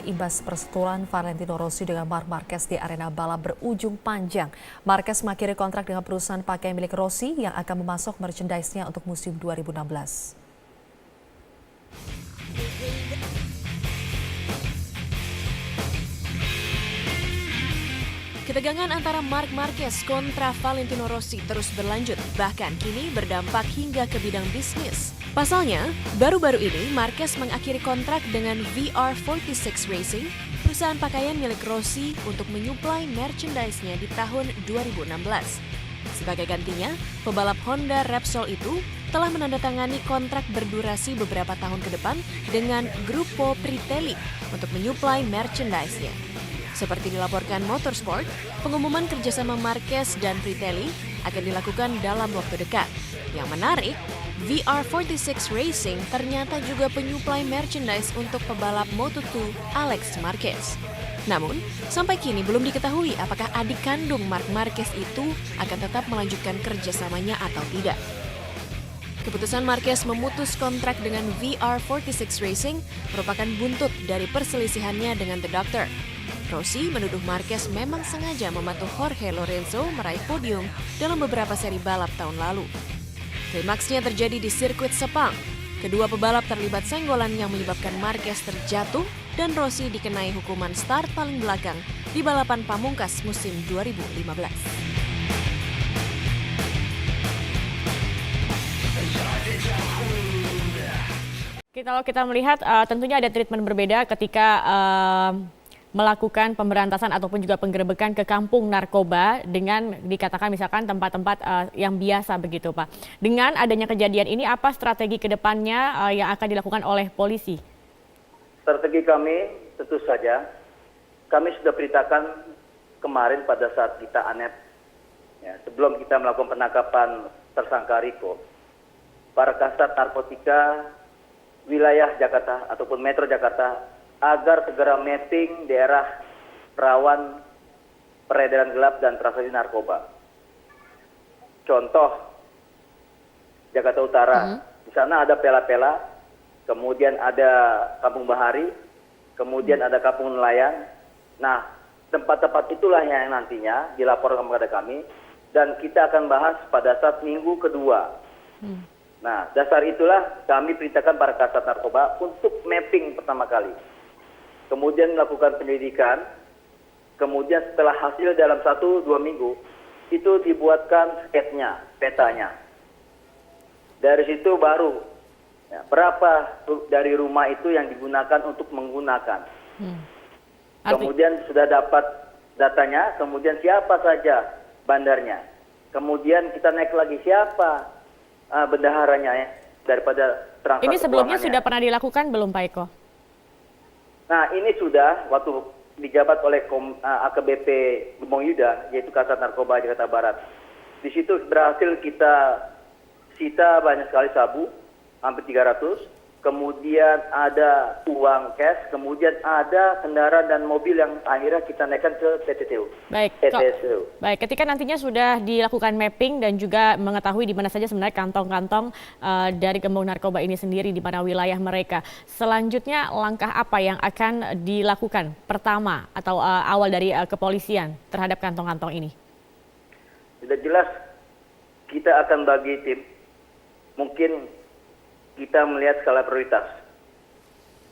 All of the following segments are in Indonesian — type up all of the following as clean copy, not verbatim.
Imbas persetujuan Valentino Rossi dengan Marc Marquez di arena balap berujung panjang. Marquez mengakhiri kontrak dengan perusahaan pakaian milik Rossi yang akan memasok merchandise-nya untuk musim 2016. Ketegangan antara Marc Marquez kontra Valentino Rossi terus berlanjut, bahkan kini berdampak hingga ke bidang bisnis. Pasalnya, baru-baru ini Marquez mengakhiri kontrak dengan VR46 Racing, perusahaan pakaian milik Rossi untuk menyuplai merchandise-nya di tahun 2016. Sebagai gantinya, pebalap Honda Repsol itu telah menandatangani kontrak berdurasi beberapa tahun ke depan dengan Gruppo Pritelli untuk menyuplai merchandise-nya. Seperti dilaporkan Motorsport, pengumuman kerjasama Marquez dan Pritelli akan dilakukan dalam waktu dekat. Yang menarik, VR46 Racing ternyata juga penyuplai merchandise untuk pebalap Moto2 Alex Marquez. Namun, sampai kini belum diketahui apakah adik kandung Marc Marquez itu akan tetap melanjutkan kerjasamanya atau tidak. Keputusan Marquez memutus kontrak dengan VR46 Racing merupakan buntut dari perselisihannya dengan The Doctor. Rossi menuduh Marquez memang sengaja membantu Jorge Lorenzo meraih podium dalam beberapa seri balap tahun lalu. Klimaksnya terjadi di sirkuit Sepang. Kedua pebalap terlibat senggolan yang menyebabkan Marquez terjatuh dan Rossi dikenai hukuman start paling belakang di balapan pamungkas musim 2015. Kalau kita melihat tentunya ada treatment berbeda ketika melakukan pemberantasan ataupun juga penggerebekan ke kampung narkoba dengan dikatakan misalkan tempat-tempat yang biasa begitu Pak. Dengan adanya kejadian ini apa strategi ke depannya yang akan dilakukan oleh polisi? Strategi kami tentu saja kami sudah beritakan kemarin pada saat kita ANEP ya, sebelum kita melakukan penangkapan tersangka Riko. Para kasat narkotika wilayah Jakarta ataupun Metro Jakarta agar segera mapping daerah rawan peredaran gelap dan transaksi narkoba. Contoh, Jakarta Utara, di sana ada Pela-Pela, kemudian ada Kampung Bahari, kemudian ada Kampung Nelayan. Nah, tempat-tempat itulah yang nantinya dilaporkan kepada kami, dan kita akan bahas pada saat minggu kedua. Nah, dasar itulah kami perintahkan para kasat narkoba untuk mapping pertama kali. Kemudian melakukan penyelidikan, kemudian setelah hasil dalam 1-2 minggu, itu dibuatkan sketnya, petanya. Dari situ baru, ya, berapa dari rumah itu yang digunakan untuk menggunakan. Kemudian sudah dapat datanya, kemudian siapa saja bandarnya. Kemudian kita naik lagi siapa bendaharanya ya, daripada transaksi. Ini sebelumnya sudah pernah dilakukan belum Pak Eko? Nah, ini sudah waktu dijabat oleh AKBP Gembong Yuda, yaitu Kasat Narkoba Jakarta Barat. Di situ berhasil kita sita banyak sekali sabu, hampir 300. Kemudian ada uang cash, kemudian ada kendaraan dan mobil yang akhirnya kita naikkan ke PTTU. Baik, ketika nantinya sudah dilakukan mapping dan juga mengetahui di mana saja sebenarnya kantong-kantong dari gembong narkoba ini sendiri, di mana wilayah mereka. Selanjutnya langkah apa yang akan dilakukan pertama atau awal dari kepolisian terhadap kantong-kantong ini? Sudah jelas kita akan bagi tim. Mungkin kita melihat skala prioritas.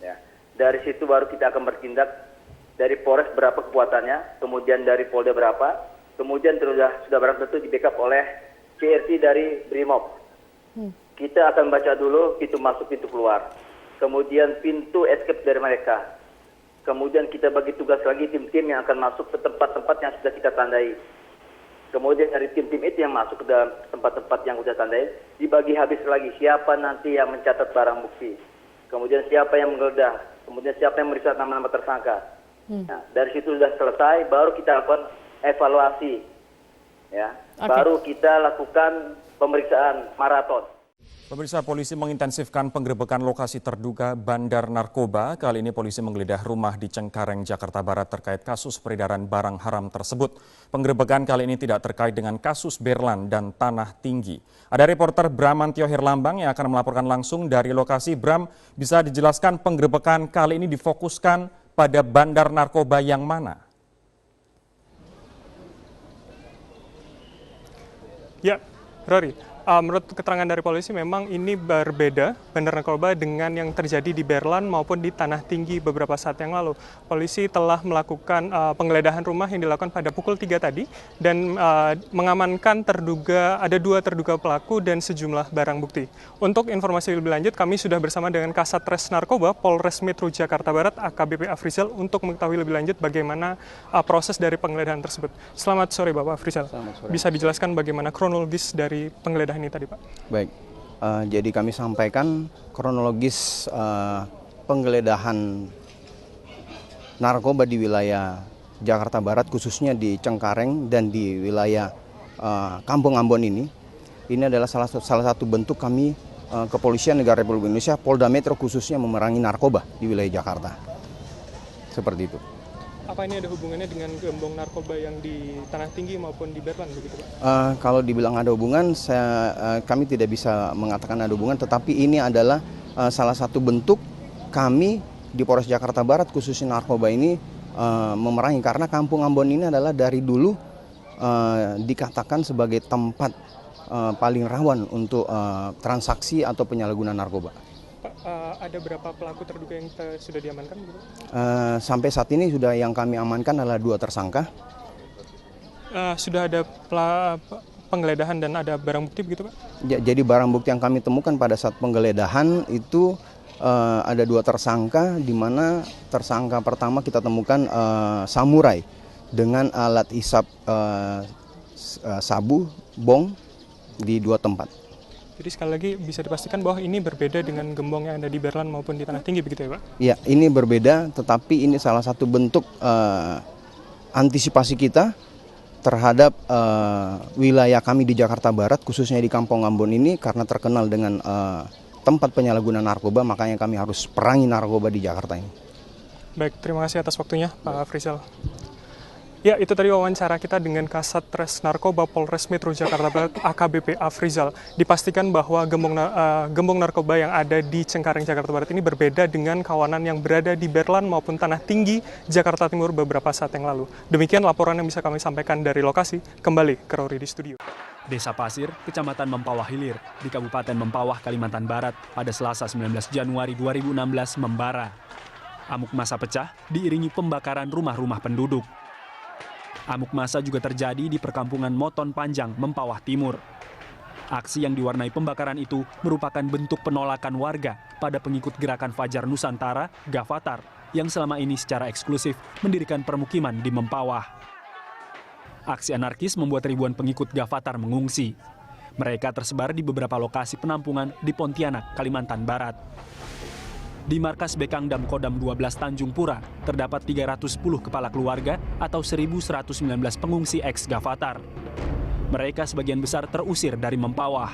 Ya. Dari situ baru kita akan bertindak. Dari Polres berapa kekuatannya, kemudian dari Polda berapa, kemudian sudah barang tentu di backup oleh CRT dari Brimob. Kita akan baca dulu pintu masuk, pintu keluar. Kemudian pintu escape dari mereka. Kemudian kita bagi tugas lagi tim-tim yang akan masuk ke tempat-tempat yang sudah kita tandai. Kemudian dari tim-tim itu yang masuk ke dalam tempat-tempat yang sudah tandai, dibagi habis lagi siapa nanti yang mencatat barang bukti. Kemudian siapa yang menggeledah, kemudian siapa yang memeriksa nama-nama tersangka. Nah, dari situ sudah selesai, baru kita lakukan evaluasi. Ya, baru kita lakukan pemeriksaan maraton. Pemirsa, polisi mengintensifkan penggerebekan lokasi terduga bandar narkoba. Kali ini polisi menggeledah rumah di Cengkareng, Jakarta Barat terkait kasus peredaran barang haram tersebut. Penggerebekan kali ini tidak terkait dengan kasus Berlan dan Tanah Tinggi. Ada reporter Bramantio Herlambang yang akan melaporkan langsung dari lokasi. Bram, bisa dijelaskan penggerebekan kali ini difokuskan pada bandar narkoba yang mana? Ya, Rory. Menurut keterangan dari polisi memang ini berbeda bandar narkoba dengan yang terjadi di Berlan maupun di Tanah Tinggi beberapa saat yang lalu. Polisi telah melakukan penggeledahan rumah yang dilakukan pada pukul 3 tadi dan mengamankan ada 2 terduga pelaku dan sejumlah barang bukti. Untuk informasi lebih lanjut kami sudah bersama dengan Kasat Res Narkoba Polres Metro Jakarta Barat AKBP Afrizal untuk mengetahui lebih lanjut bagaimana proses dari penggeledahan tersebut. Selamat sore Bapak Afrizal. Bisa dijelaskan bagaimana kronologis dari penggeledahan ini tadi, Pak? Baik, jadi kami sampaikan kronologis penggeledahan narkoba di wilayah Jakarta Barat, khususnya di Cengkareng dan di wilayah Kampung Ambon ini. Ini adalah salah satu bentuk kami Kepolisian Negara Republik Indonesia, Polda Metro khususnya memerangi narkoba di wilayah Jakarta. Seperti itu. Apa ini ada hubungannya dengan gembong narkoba yang di Tanah Tinggi maupun di Berlan begitu, Pak? Kalau dibilang ada hubungan, kami tidak bisa mengatakan ada hubungan, tetapi ini adalah salah satu bentuk kami di Polres Jakarta Barat khususnya narkoba ini memerangi, karena Kampung Ambon ini adalah dari dulu dikatakan sebagai tempat paling rawan untuk transaksi atau penyalahgunaan narkoba. Pak, ada berapa pelaku terduga yang sudah diamankan? Sampai saat ini sudah yang kami amankan adalah 2 tersangka. Sudah ada penggeledahan dan ada barang bukti begitu, Pak? Jadi barang bukti yang kami temukan pada saat penggeledahan itu ada 2 tersangka, di mana tersangka pertama kita temukan samurai dengan alat hisap sabu, bong di 2 tempat. Jadi sekali lagi bisa dipastikan bahwa ini berbeda dengan gembong yang ada di Berlan maupun di Tanah Tinggi begitu ya, Pak? Ya, ini berbeda, tetapi ini salah satu bentuk antisipasi kita terhadap wilayah kami di Jakarta Barat, khususnya di Kampung Ambon ini, karena terkenal dengan tempat penyalahgunaan narkoba, makanya kami harus perangi narkoba di Jakarta ini. Baik, terima kasih atas waktunya Pak Afrizal. Ya, itu tadi wawancara kita dengan Kasat Res Narkoba Polres Metro Jakarta Barat AKBP Afrizal. Dipastikan bahwa gembong narkoba yang ada di Cengkareng Jakarta Barat ini berbeda dengan kawanan yang berada di Berlan maupun Tanah Tinggi Jakarta Timur beberapa saat yang lalu. Demikian laporan yang bisa kami sampaikan dari lokasi. Kembali ke Rory di studio. Desa Pasir, Kecamatan Mempawah Hilir, di Kabupaten Mempawah, Kalimantan Barat, pada Selasa 19 Januari 2016 membara. Amuk massa pecah diiringi pembakaran rumah-rumah penduduk. Amuk massa juga terjadi di perkampungan Moton Panjang, Mempawah Timur. Aksi yang diwarnai pembakaran itu merupakan bentuk penolakan warga pada pengikut gerakan Fajar Nusantara, Gavatar, yang selama ini secara eksklusif mendirikan permukiman di Mempawah. Aksi anarkis membuat ribuan pengikut Gavatar mengungsi. Mereka tersebar di beberapa lokasi penampungan di Pontianak, Kalimantan Barat. Di markas Bekangdam Kodam 12 Tanjung Pura, terdapat 310 kepala keluarga atau 1.119 pengungsi ex-Gavatar. Mereka sebagian besar terusir dari Mempawah.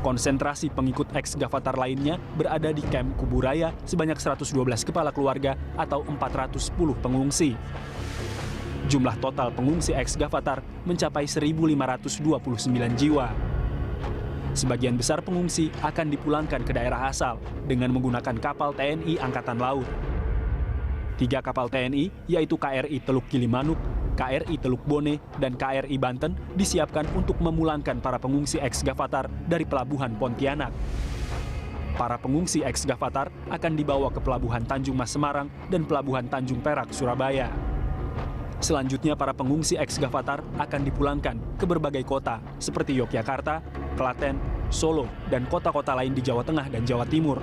Konsentrasi pengikut ex-Gavatar lainnya berada di Kem Kuburaya sebanyak 112 kepala keluarga atau 410 pengungsi. Jumlah total pengungsi ex-Gavatar mencapai 1.529 jiwa. Sebagian besar pengungsi akan dipulangkan ke daerah asal dengan menggunakan kapal TNI Angkatan Laut. 3 kapal TNI, yaitu KRI Teluk Gilimanuk, KRI Teluk Bone, dan KRI Banten disiapkan untuk memulangkan para pengungsi ex-Gavatar dari Pelabuhan Pontianak. Para pengungsi ex-Gavatar akan dibawa ke Pelabuhan Tanjung Mas Semarang dan Pelabuhan Tanjung Perak, Surabaya. Selanjutnya, para pengungsi ex-Gavatar akan dipulangkan ke berbagai kota seperti Yogyakarta, Klaten, Solo, dan kota-kota lain di Jawa Tengah dan Jawa Timur.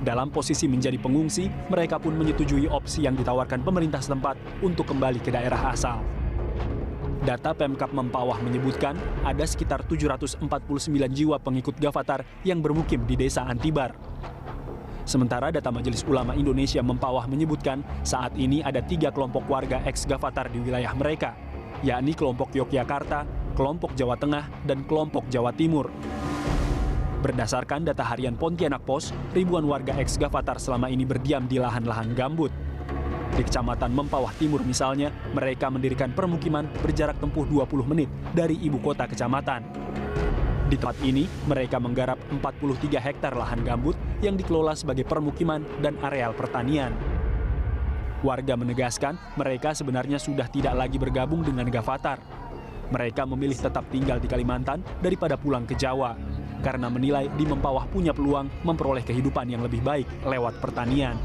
Dalam posisi menjadi pengungsi, mereka pun menyetujui opsi yang ditawarkan pemerintah setempat untuk kembali ke daerah asal. Data Pemkab Mempawah menyebutkan ada sekitar 749 jiwa pengikut Gavatar yang bermukim di Desa Antibar. Sementara data Majelis Ulama Indonesia Mempawah menyebutkan saat ini ada 3 kelompok warga ex-Gavatar di wilayah mereka, yakni kelompok Yogyakarta, kelompok Jawa Tengah, dan kelompok Jawa Timur. Berdasarkan data harian Pontianak Pos, ribuan warga ex-Gavatar selama ini berdiam di lahan-lahan gambut. Di Kecamatan Mempawah Timur misalnya, mereka mendirikan permukiman berjarak tempuh 20 menit dari ibu kota kecamatan. Di tempat ini, mereka menggarap 43 hektar lahan gambut yang dikelola sebagai permukiman dan areal pertanian. Warga menegaskan mereka sebenarnya sudah tidak lagi bergabung dengan Gavatar. Mereka memilih tetap tinggal di Kalimantan daripada pulang ke Jawa karena menilai di Mempawah punya peluang memperoleh kehidupan yang lebih baik lewat pertanian.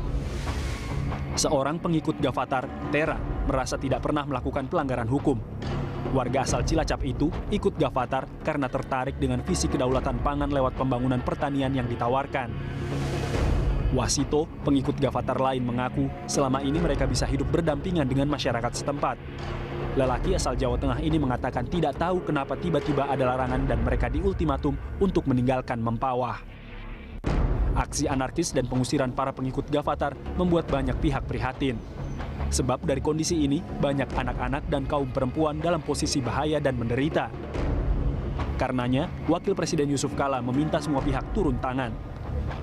Seorang pengikut Gavatar, Tera, merasa tidak pernah melakukan pelanggaran hukum. Warga asal Cilacap itu ikut Gavatar karena tertarik dengan visi kedaulatan pangan lewat pembangunan pertanian yang ditawarkan. Wasito, pengikut Gavatar lain mengaku selama ini mereka bisa hidup berdampingan dengan masyarakat setempat. Lelaki asal Jawa Tengah ini mengatakan tidak tahu kenapa tiba-tiba ada larangan dan mereka diultimatum untuk meninggalkan Mempawah. Aksi anarkis dan pengusiran para pengikut Gavatar membuat banyak pihak prihatin. Sebab dari kondisi ini, banyak anak-anak dan kaum perempuan dalam posisi bahaya dan menderita. Karenanya, Wakil Presiden Yusuf Kala meminta semua pihak turun tangan.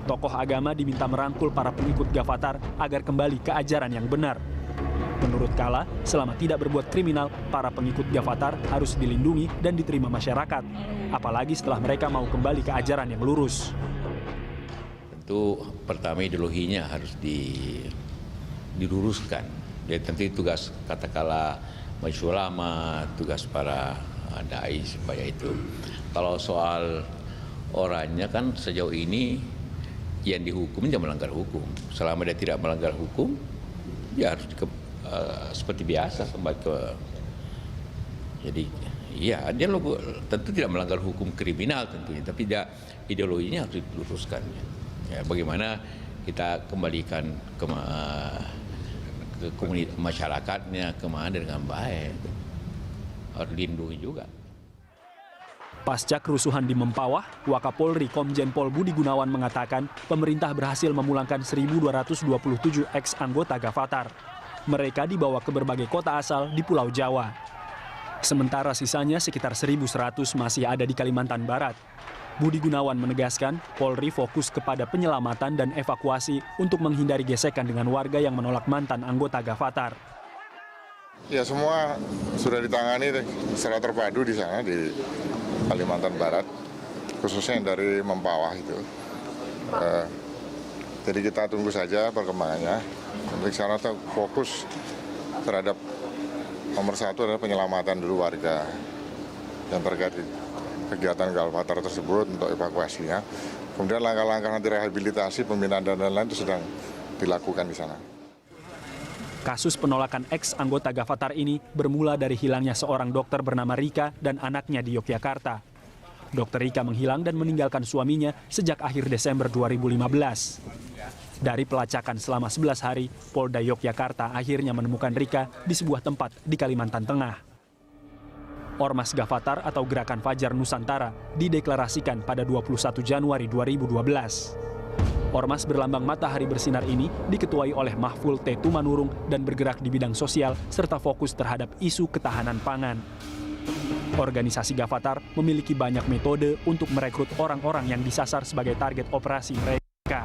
Tokoh agama diminta merangkul para pengikut Gavatar agar kembali ke ajaran yang benar. Menurut Kala, selama tidak berbuat kriminal, para pengikut Gavatar harus dilindungi dan diterima masyarakat. Apalagi setelah mereka mau kembali ke ajaran yang lurus. Tentu pertama ideologinya harus diluruskan. Jadi tentu tugas katakanlah majelis ulama, tugas para dai supaya itu. Kalau soal orangnya kan sejauh ini yang dihukum dia melanggar hukum. Selama dia tidak melanggar hukum, ya harus seperti biasa kembali ke. Jadi iya dia tentu tidak melanggar hukum kriminal tentunya, tapi dia ideologinya harus diluruskan. Ya, bagaimana kita kembalikan ke komunitas masyarakatnya kemana dengan baik, harus dilindungi juga. Pasca kerusuhan di Mempawah, Wakapolri Komjen Pol Budi Gunawan mengatakan pemerintah berhasil memulangkan 1.227 ex-anggota Gavatar. Mereka dibawa ke berbagai kota asal di Pulau Jawa. Sementara sisanya sekitar 1.100 masih ada di Kalimantan Barat. Budi Gunawan menegaskan Polri fokus kepada penyelamatan dan evakuasi untuk menghindari gesekan dengan warga yang menolak mantan anggota Gavatar. Ya semua sudah ditangani secara terpadu di sana di Kalimantan Barat, khususnya yang dari Mempawah itu. Jadi kita tunggu saja perkembangannya. Untuk sekarang kita fokus terhadap nomor satu adalah penyelamatan dulu warga yang terkait kegiatan Gavatar tersebut untuk evakuasinya. Kemudian langkah-langkah nanti rehabilitasi, pembinaan dan lain-lain itu sedang dilakukan di sana. Kasus penolakan ex-anggota Gavatar ini bermula dari hilangnya seorang dokter bernama Rika dan anaknya di Yogyakarta. Dokter Rika menghilang dan meninggalkan suaminya sejak akhir Desember 2015. Dari pelacakan selama 11 hari, Polda Yogyakarta akhirnya menemukan Rika di sebuah tempat di Kalimantan Tengah. Ormas Gavatar atau Gerakan Fajar Nusantara dideklarasikan pada 21 Januari 2012. Ormas berlambang matahari bersinar ini diketuai oleh Mahful T. Tumanurung dan bergerak di bidang sosial serta fokus terhadap isu ketahanan pangan. Organisasi Gavatar memiliki banyak metode untuk merekrut orang-orang yang disasar sebagai target operasi mereka.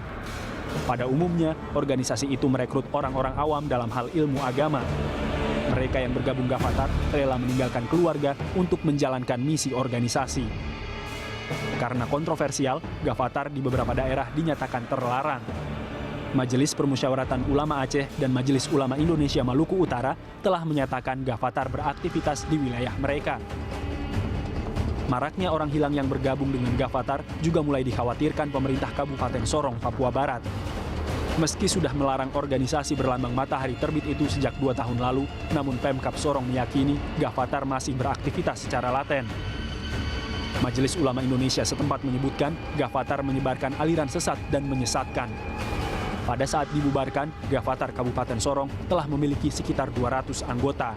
Pada umumnya, organisasi itu merekrut orang-orang awam dalam hal ilmu agama. Mereka yang bergabung Gavatar rela meninggalkan keluarga untuk menjalankan misi organisasi. Karena kontroversial, Gavatar di beberapa daerah dinyatakan terlarang. Majelis Permusyawaratan Ulama Aceh dan Majelis Ulama Indonesia Maluku Utara telah menyatakan Gavatar beraktivitas di wilayah mereka. Maraknya orang hilang yang bergabung dengan Gavatar juga mulai dikhawatirkan pemerintah Kabupaten Sorong, Papua Barat. Meski sudah melarang organisasi berlambang matahari terbit itu sejak 2 tahun lalu, namun Pemkab Sorong meyakini Gavatar masih beraktivitas secara laten. Majelis Ulama Indonesia setempat menyebutkan Gavatar menyebarkan aliran sesat dan menyesatkan. Pada saat dibubarkan, Gavatar Kabupaten Sorong telah memiliki sekitar 200 anggota.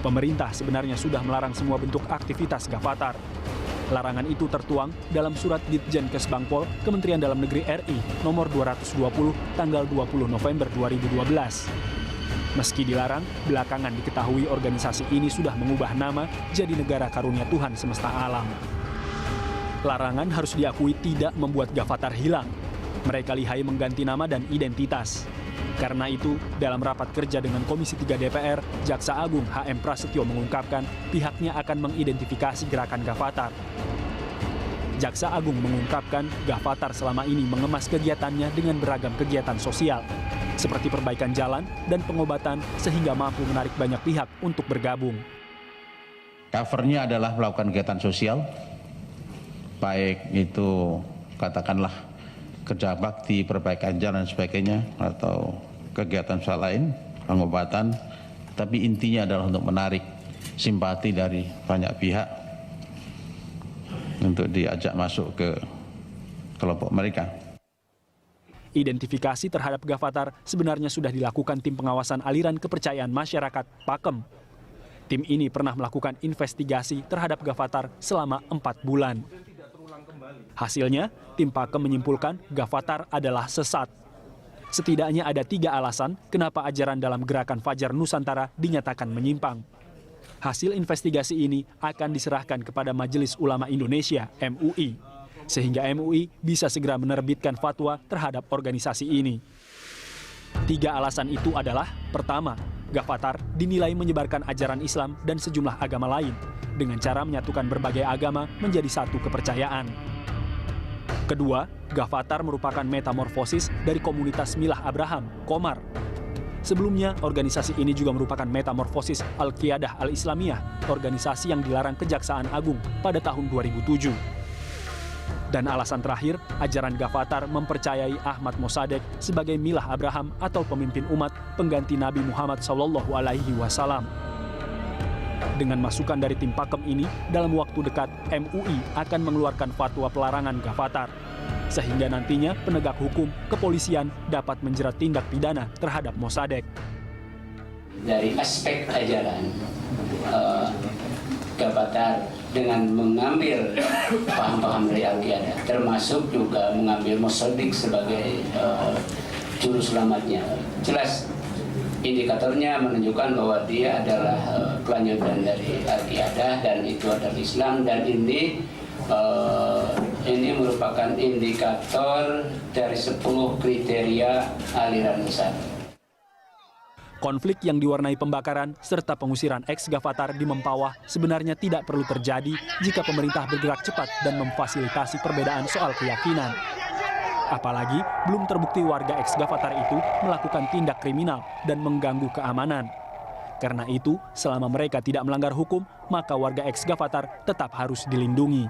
Pemerintah sebenarnya sudah melarang semua bentuk aktivitas Gavatar. Larangan itu tertuang dalam surat Ditjen Kesbangpol Kementerian Dalam Negeri RI nomor 220 tanggal 20 November 2012. Meski dilarang, belakangan diketahui organisasi ini sudah mengubah nama jadi Negara Karunia Tuhan Semesta Alam. Larangan harus diakui tidak membuat Gavatar hilang. Mereka lihai mengganti nama dan identitas. Karena itu, dalam rapat kerja dengan Komisi 3 DPR, Jaksa Agung HM Prasetyo mengungkapkan pihaknya akan mengidentifikasi gerakan Gavatar. Jaksa Agung mengungkapkan Gavatar selama ini mengemas kegiatannya dengan beragam kegiatan sosial. seperti perbaikan jalan dan pengobatan sehingga mampu menarik banyak pihak untuk bergabung. Covernya adalah melakukan kegiatan sosial, baik itu katakanlah kerja bakti, perbaikan jalan dan sebagainya, atau kegiatan usaha lain, pengobatan, tapi intinya adalah untuk menarik simpati dari banyak pihak untuk diajak masuk ke kelompok mereka. Identifikasi terhadap Gavatar sebenarnya sudah dilakukan tim pengawasan aliran kepercayaan masyarakat Pakem. Tim ini pernah melakukan investigasi terhadap Gavatar selama 4 bulan. Hasilnya, tim Pakem menyimpulkan Gavatar adalah sesat. Setidaknya ada 3 alasan kenapa ajaran dalam gerakan Fajar Nusantara dinyatakan menyimpang. Hasil investigasi ini akan diserahkan kepada Majelis Ulama Indonesia (MUI), sehingga MUI bisa segera menerbitkan fatwa terhadap organisasi ini. 3 alasan itu adalah: pertama, Gavatar dinilai menyebarkan ajaran Islam dan sejumlah agama lain dengan cara menyatukan berbagai agama menjadi satu kepercayaan. Kedua, Gavatar merupakan metamorfosis dari komunitas Milah Abraham, Komar. Sebelumnya, organisasi ini juga merupakan metamorfosis Al-Qiyadah Al-Islamiyah, organisasi yang dilarang Kejaksaan Agung pada tahun 2007. Dan alasan terakhir, ajaran Gavatar mempercayai Ahmad Mossadegh sebagai Milah Abraham atau pemimpin umat pengganti Nabi Muhammad SAW. Dengan masukan dari tim Pakem ini, dalam waktu dekat MUI akan mengeluarkan fatwa pelarangan Gavatar, sehingga nantinya penegak hukum, kepolisian dapat menjerat tindak pidana terhadap Mossadegh. Dari aspek ajaran, Gavatar dengan mengambil paham-paham dari Al-Qiyadah, termasuk juga mengambil Mossadegh sebagai juru selamatnya. Jelas indikatornya menunjukkan bahwa dia adalah kelanjutan dari Al-Qiyadah dan itu adalah Islam, dan ini merupakan indikator dari 10 kriteria aliran besar. Konflik yang diwarnai pembakaran serta pengusiran ex-Gavatar di Mempawah sebenarnya tidak perlu terjadi jika pemerintah bergerak cepat dan memfasilitasi perbedaan soal keyakinan. Apalagi belum terbukti warga ex-Gavatar itu melakukan tindak kriminal dan mengganggu keamanan. Karena itu, selama mereka tidak melanggar hukum, maka warga ex-Gavatar tetap harus dilindungi.